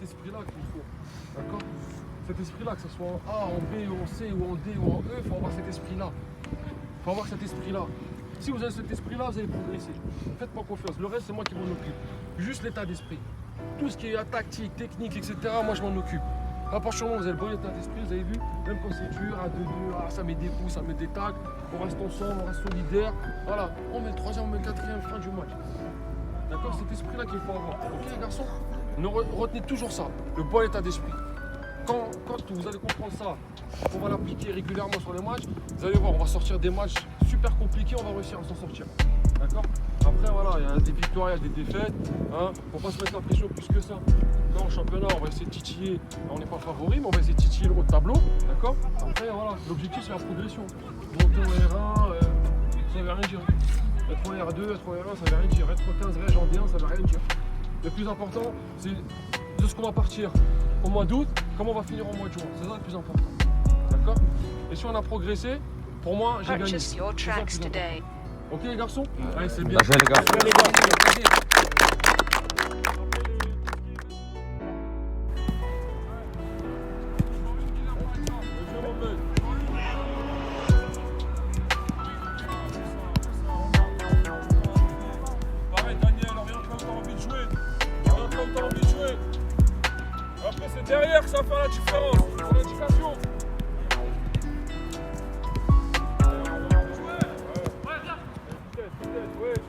cet esprit-là qu'il faut. D'accord? Cet esprit-là, que ce soit en A, en B, en C, ou en D, ou en E, il faut avoir cet esprit-là. Il faut avoir cet esprit-là. Si vous avez cet esprit-là, vous allez progresser. Ne faites pas confiance. Le reste, c'est moi qui m'en occupe. Juste l'état d'esprit. Tout ce qui est tactique, technique, etc., moi je m'en occupe. À partir du moment où vous avez le bon état d'esprit, vous avez vu, même quand c'est dur, à 2-2, ça met des coups, ça met des tacs, on reste ensemble, on reste solidaire. Voilà, on met le troisième, on met le quatrième, fin du match. D'accord? Cet esprit-là qu'il faut avoir. Ok les garçons? Retenez toujours ça, le bon état d'esprit. Quand vous allez comprendre ça, on va l'appliquer régulièrement sur les matchs, vous allez voir, on va sortir des matchs super compliqués, on va réussir à s'en sortir. D'accord? Après voilà, il y a des victoires, il y a des défaites. Hein, faut pas se mettre la pression plus que ça. Quand en championnat, on va essayer de titiller, on n'est pas favori, mais on va essayer de titiller le haut de tableau. D'accord? Après voilà, l'objectif c'est la progression. Monter au R1, ça ne veut rien dire. Être en R2, être en R1, ça ne veut rien dire. Être en 15 règles en D1, ça ne veut rien dire. Le plus important, c'est de ce qu'on va partir au mois d'août, comment on va finir au mois de juin. C'est ça le plus important. D'accord? Et si on a progressé, pour moi, j'ai gagné. C'est ça le plus important. Ok les garçons? Allez, c'est bien. Bien joué, les gars. Pareil, Daniel, oriente comme tu as envie de jouer. Oriente comme tu as envie de jouer. Après, c'est derrière que ça fait la différence. C'est l'indication. Ouais.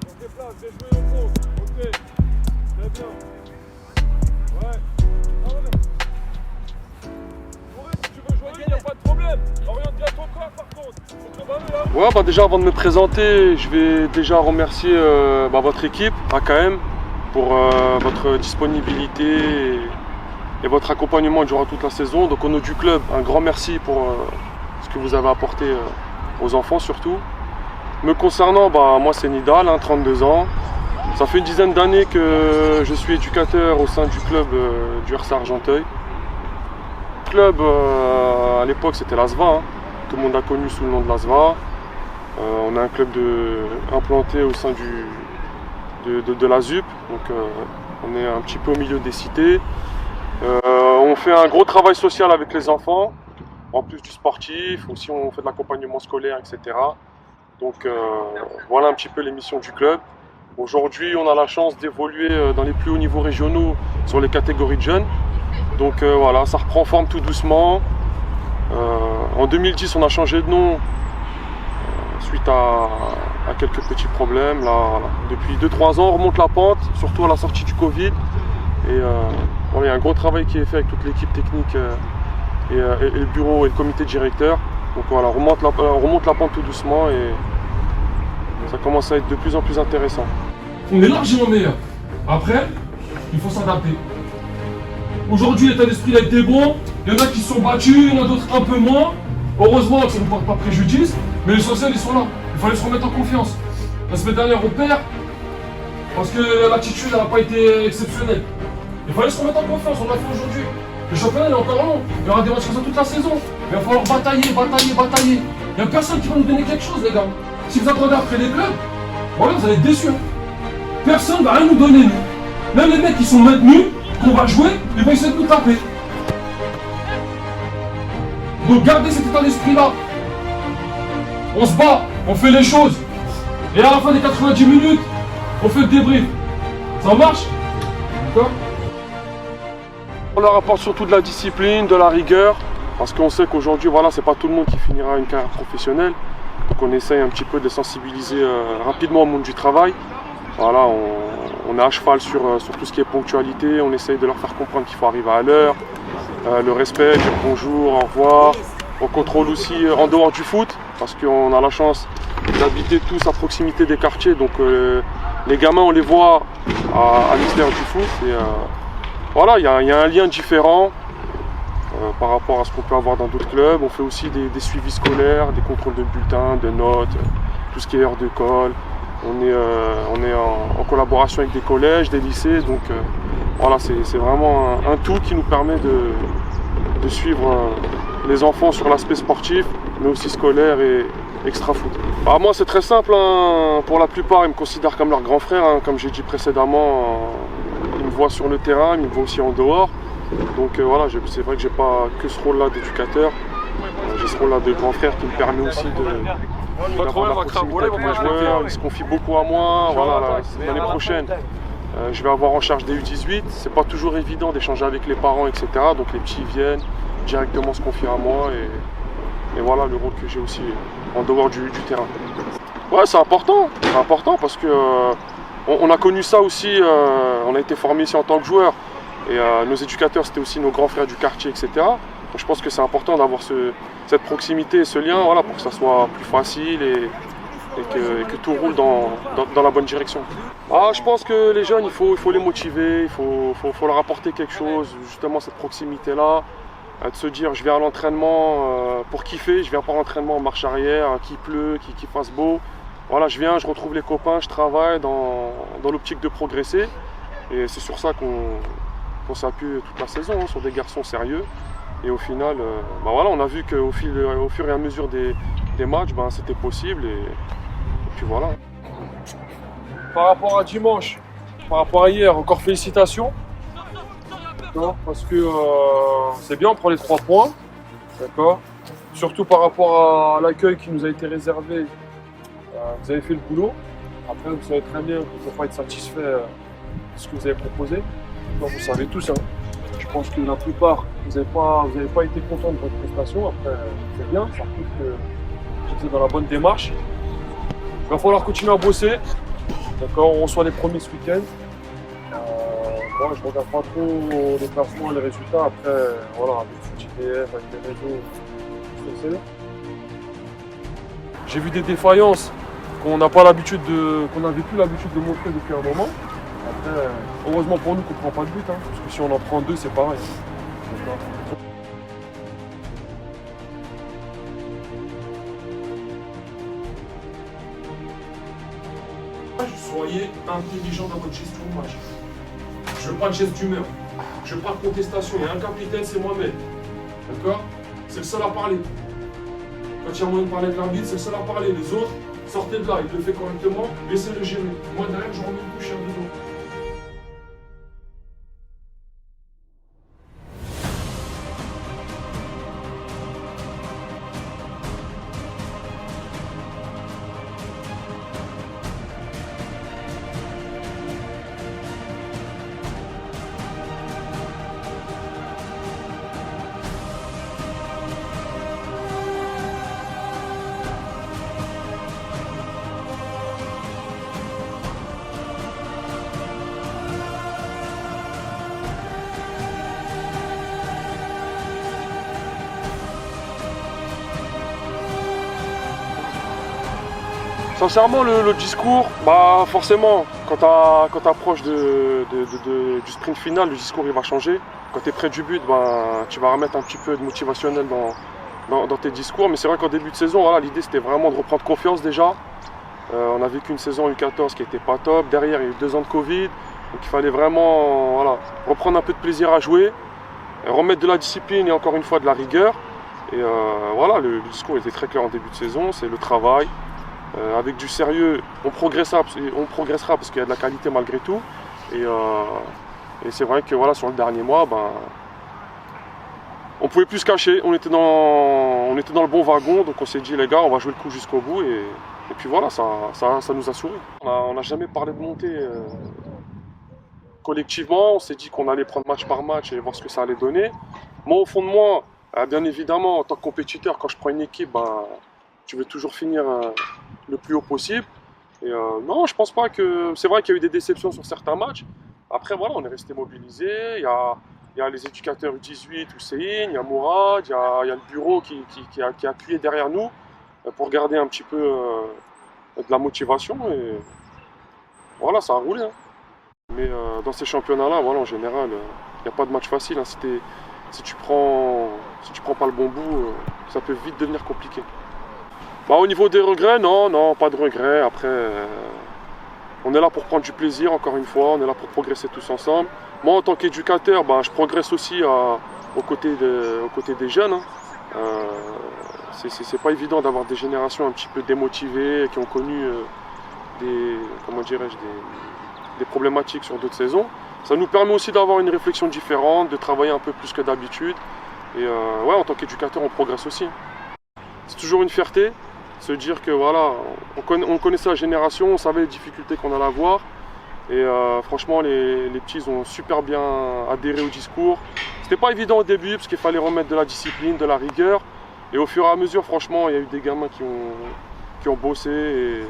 On se déplace, bien joué au fond. Ok. Très bien. Ouais. Si tu veux jouer, il n'y a pas de problème. Oriente bien ton corps par contre. Faut que le ballon là. Ouais, bah déjà avant de me présenter, je vais déjà remercier votre équipe, AKM, pour votre disponibilité et votre accompagnement durant toute la saison. Donc au nom du club, un grand merci pour ce que vous avez apporté aux enfants surtout. Me concernant, moi c'est Nidal, 32 ans. Ça fait une dizaine d'années que je suis éducateur au sein du club du RC Argenteuil. Le club à l'époque c'était l'ASVA, hein. Tout le monde a connu sous le nom de l'ASVA. On a un club implanté au sein de la ZUP, donc on est un petit peu au milieu des cités. On fait un gros travail social avec les enfants, en plus du sportif, aussi on fait de l'accompagnement scolaire, etc. Donc voilà un petit peu les missions du club. Aujourd'hui, on a la chance d'évoluer dans les plus hauts niveaux régionaux sur les catégories de jeunes. Donc voilà, ça reprend forme tout doucement. En 2010, on a changé de nom suite à quelques petits problèmes. Là, voilà. Depuis 2-3 ans, on remonte la pente, surtout à la sortie du Covid. Et il y a un gros travail qui est fait avec toute l'équipe technique et le bureau et le comité directeur. Donc voilà, on remonte la pente tout doucement et ça commence à être de plus en plus intéressant. On est largement meilleur. Après, il faut s'adapter. Aujourd'hui, l'état d'esprit a été bon. Il y en a qui se sont battus, il y en a d'autres un peu moins. Heureusement que ça ne porte pas préjudice, mais l'essentiel, ils sont là. Il fallait se remettre en confiance. La semaine dernière, on perd parce que l'attitude n'a pas été exceptionnelle. Il fallait se remettre en confiance, on l'a fait aujourd'hui. Le championnat il est encore long, il y aura des matchs comme ça toute la saison. Il va falloir batailler. Il n'y a personne qui va nous donner quelque chose, les gars. Si vous attendez après les clubs, voilà, vous allez être déçus. Personne ne va rien nous donner, nous. Même les mecs qui sont maintenus, qu'on va jouer, ils vont essayer de nous taper. Donc gardez cet état d'esprit-là. On se bat, on fait les choses. Et à la fin des 90 minutes, on fait le débrief. Ça marche? D'accord? On leur apporte surtout de la discipline, de la rigueur, parce qu'on sait qu'aujourd'hui, voilà, c'est pas tout le monde qui finira une carrière professionnelle. Donc on essaye un petit peu de sensibiliser rapidement au monde du travail. Voilà, on est à cheval sur tout ce qui est ponctualité, on essaye de leur faire comprendre qu'il faut arriver à l'heure, le respect, dire bonjour, au revoir. On contrôle aussi en dehors du foot, parce qu'on a la chance d'habiter tous à proximité des quartiers, donc les gamins on les voit à l'extérieur du foot. Et, voilà, il y a un lien différent par rapport à ce qu'on peut avoir dans d'autres clubs. On fait aussi des suivis scolaires, des contrôles de bulletins, de notes, tout ce qui est heures de colle. On est en collaboration avec des collèges, des lycées, donc voilà, c'est vraiment un tout qui nous permet de suivre les enfants sur l'aspect sportif, mais aussi scolaire et extra-foot. Moi c'est très simple, hein. Pour la plupart ils me considèrent comme leur grand frère, hein. Comme j'ai dit précédemment, ils me voient sur le terrain, mais ils me voient aussi en dehors. Donc voilà, c'est vrai que j'ai pas que ce rôle-là d'éducateur. J'ai ce rôle-là de grand frère qui me permet aussi d'avoir la proximité avec mes joueurs. Ils se confient beaucoup à moi. Voilà, l'année prochaine, je vais avoir en charge des U18. C'est pas toujours évident d'échanger avec les parents, etc. Donc les petits viennent directement se confier à moi. Et voilà le rôle que j'ai aussi en dehors du terrain. Ouais, c'est important parce que on a connu ça aussi. On a été formés ici en tant que joueurs. Et nos éducateurs, c'était aussi nos grands frères du quartier, etc. Donc, je pense que c'est important d'avoir cette proximité et ce lien, voilà, pour que ça soit plus facile et que tout roule dans la bonne direction. Je pense que les jeunes, il faut les motiver, il faut leur apporter quelque chose, justement cette proximité-là, de se dire je viens à l'entraînement pour kiffer, je viens pas à l'entraînement en marche arrière, qu'il pleut, qu'il fasse beau. Voilà, je viens, je retrouve les copains, je travaille dans l'optique de progresser. Et c'est sur ça qu'on s'appuie toute la saison, hein, sur des garçons sérieux. Et au final, voilà, on a vu qu'au fur et à mesure des matchs, c'était possible. Et puis voilà. Par rapport à dimanche, par rapport à hier, encore félicitations. Parce que c'est bien, on prend les 3 points. D'accord. Surtout par rapport à l'accueil qui nous a été réservé. Vous avez fait le boulot. Après, vous savez très bien qu'il ne faut pas être satisfait de ce que vous avez proposé. Donc, vous savez tous. Hein. Je pense que la plupart, vous n'avez pas été content de votre prestation. Après, c'est bien. Ça prouve que vous êtes dans la bonne démarche. Il va falloir continuer à bosser. D'accord, on reçoit les premiers ce week-end. Moi, je ne regarde pas trop les classements et les résultats. Après, voilà, avec FootIDF, avec les réseaux, je sais. J'ai vu des défaillances qu'on n'avait plus l'habitude de montrer depuis un moment. Après, heureusement pour nous qu'on ne prend pas de but, hein, parce que si on en prend 2, c'est pareil. Soyez intelligent dans votre gestion de match. Je veux pas de geste d'humeur. Je veux pas de contestation. Il y a un capitaine, c'est moi-même. D'accord? C'est le seul à parler. Quand il y a moyen de parler de l'arbitre, c'est le seul à parler. Les autres, sortez de là, il le fait correctement, laissez-le gérer. Moi derrière, je remets une couche à 2 autres. Sincèrement, le discours, forcément, quand tu approches du sprint final, le discours il va changer. Quand tu es près du but, tu vas remettre un petit peu de motivationnel dans tes discours. Mais c'est vrai qu'en début de saison, voilà, l'idée c'était vraiment de reprendre confiance déjà. On a vécu une saison U14 qui n'était pas top. Derrière, il y a eu 2 ans de Covid. Donc il fallait vraiment reprendre un peu de plaisir à jouer, remettre de la discipline et encore une fois de la rigueur. Et voilà, le discours était très clair en début de saison, c'est le travail. Avec du sérieux, on progressera parce qu'il y a de la qualité malgré tout. Et c'est vrai que voilà, sur le dernier mois, on pouvait plus se cacher. On était dans le bon wagon, donc on s'est dit les gars, on va jouer le coup jusqu'au bout. Et puis voilà, ça nous a souri. On n'a jamais parlé de montée collectivement. On s'est dit qu'on allait prendre match par match et voir ce que ça allait donner. Moi, au fond de moi, bien évidemment, en tant que compétiteur, quand je prends une équipe, tu veux toujours finir le plus haut possible. Et non, je pense pas que... C'est vrai qu'il y a eu des déceptions sur certains matchs. Après, voilà, on est resté mobilisés. Il y a les éducateurs U18, Hussein, il y a Mourad, il y a le bureau qui a appuyé derrière nous pour garder un petit peu de la motivation. Et voilà, ça a roulé. Hein. Mais dans ces championnats-là, voilà, en général, il n'y a pas de match facile. Hein. Si tu prends pas le bon bout, ça peut vite devenir compliqué. Au niveau des regrets, non, pas de regrets. Après, on est là pour prendre du plaisir, encore une fois, on est là pour progresser tous ensemble. Moi, en tant qu'éducateur, je progresse aussi aux côtés des jeunes. Hein. C'est pas évident d'avoir des générations un petit peu démotivées, qui ont connu des problématiques sur d'autres saisons. Ça nous permet aussi d'avoir une réflexion différente, de travailler un peu plus que d'habitude. Et ouais, en tant qu'éducateur, on progresse aussi. C'est toujours une fierté, se dire que voilà, on connaissait la génération, on savait les difficultés qu'on allait avoir. Et franchement, les petits ont super bien adhéré au discours. C'était pas évident au début parce qu'il fallait remettre de la discipline, de la rigueur. Et au fur et à mesure, franchement, il y a eu des gamins qui ont bossé. Et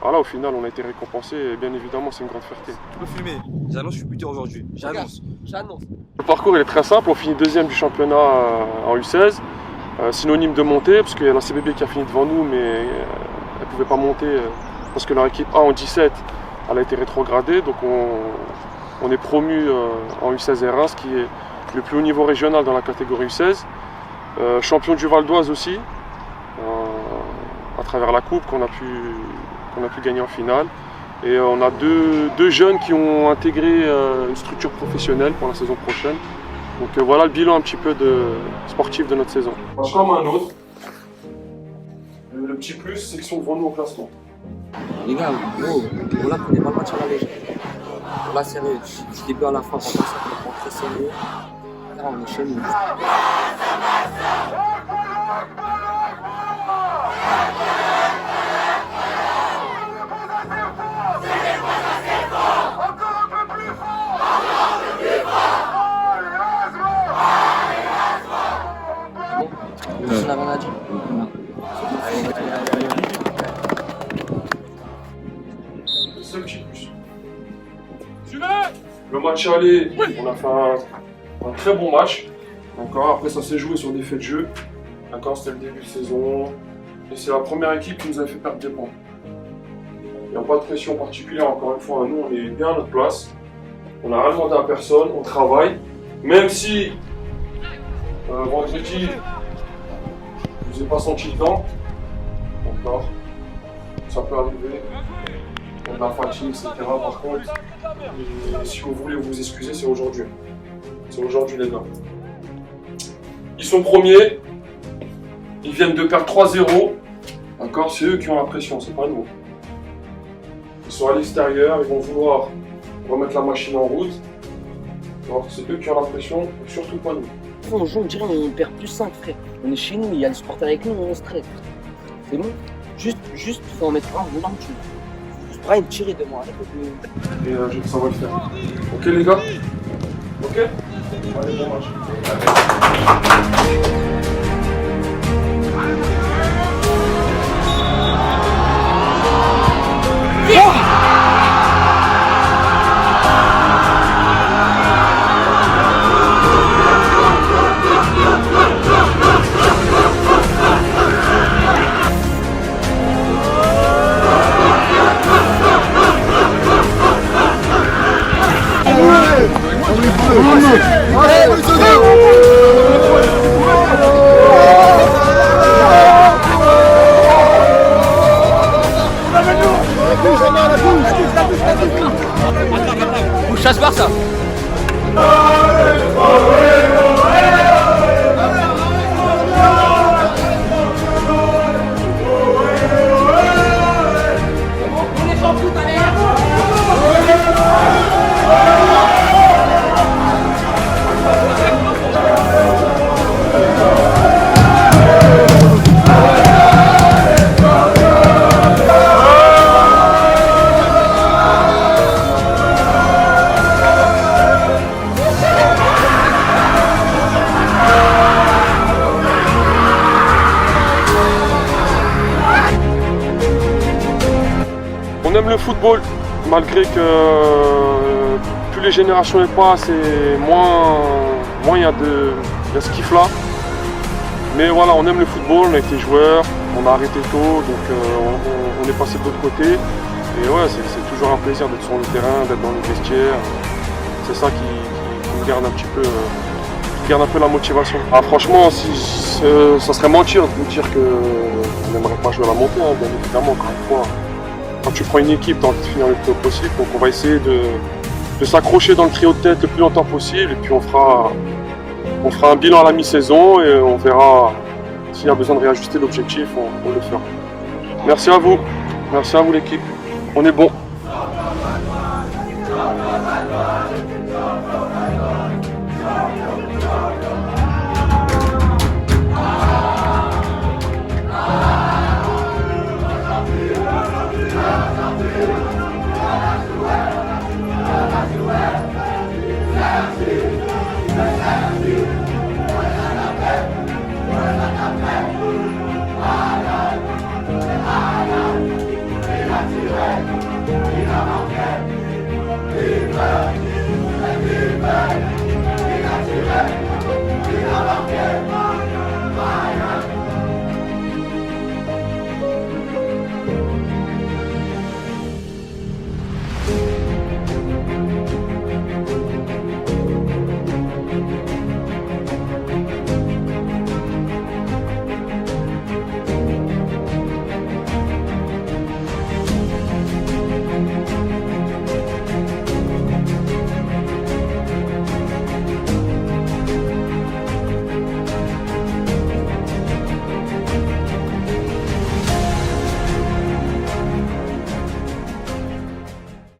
voilà, au final, on a été récompensés. Et bien évidemment, c'est une grande fierté. Tu peux fumer. J'annonce, je suis buteur aujourd'hui. J'annonce. Le parcours il est très simple. On finit deuxième du championnat en U16. Synonyme de montée, parce qu'il y a la CBB qui a fini devant nous, mais elle ne pouvait pas monter parce que leur équipe A en 17 elle a été rétrogradée. Donc on est promu en U16 R1, ce qui est le plus haut niveau régional dans la catégorie U16. Champion du Val d'Oise aussi, à travers la coupe qu'on a pu gagner en finale. Et on a deux jeunes qui ont intégré une structure professionnelle pour la saison prochaine. Donc voilà le bilan un petit peu sportif de notre saison. Comme un autre, le petit plus, c'est qu'ils sont devant nous au classement. Les gars, on là prenez pas le match à la légère. Là, sérieux, du début à la fin, on prend très sérieux. Là, on est chez nous. On n'a rien à dire. C'est le petit plus. Le match aller, on a fait un très bon match. D'accord. Après, ça s'est joué sur des faits de jeu. D'accord, c'était le début de saison. Et c'est la première équipe qui nous a fait perdre des points. Il n'y a pas de pression particulière, encore une fois. Nous, on est bien à notre place. On n'a rien demandé à personne, on travaille. Même si vendredi, je ne vous ai pas senti le temps. Encore. Ça peut arriver. On a la fatigue, etc. Par contre, si vous voulez vous excuser, c'est aujourd'hui. C'est aujourd'hui, les gars. Ils sont premiers. Ils viennent de perdre 3-0. D'accord, c'est eux qui ont la pression, c'est pas nous. Ils sont à l'extérieur, ils vont vouloir remettre la machine en route. Donc c'est eux qui ont la pression, et surtout pas nous. On joue, on dirait on perd plus 5, frère. On est chez nous, il y a le supporter avec nous, on stresse. C'est bon. Juste, faut en mettre un volant dessus. Brian, tirez de moi, arrêtez de... Et ça va le faire. Ok les gars? Ok? Allez, bon match. Chasse par ça. On aime le football, malgré que plus les générations y passent et moins il y a ce kiff-là. Mais voilà, on aime le football, on a été joueurs, on a arrêté tôt, donc on est passé de l'autre côté. Et ouais, c'est toujours un plaisir d'être sur le terrain, d'être dans le vestiaire. C'est ça qui me garde un petit peu, qui garde un peu la motivation. Ah, franchement, ça serait mentir de vous dire qu'on n'aimerait pas jouer à la montée, hein, bien évidemment, encore une fois. Quand tu prends une équipe, tu as envie de finir le plus haut possible, donc on va essayer de s'accrocher dans le trio de tête le plus longtemps possible, et puis on fera un bilan à la mi-saison et on verra s'il y a besoin de réajuster l'objectif, on le fera. Merci à vous l'équipe, on est bon. Allez.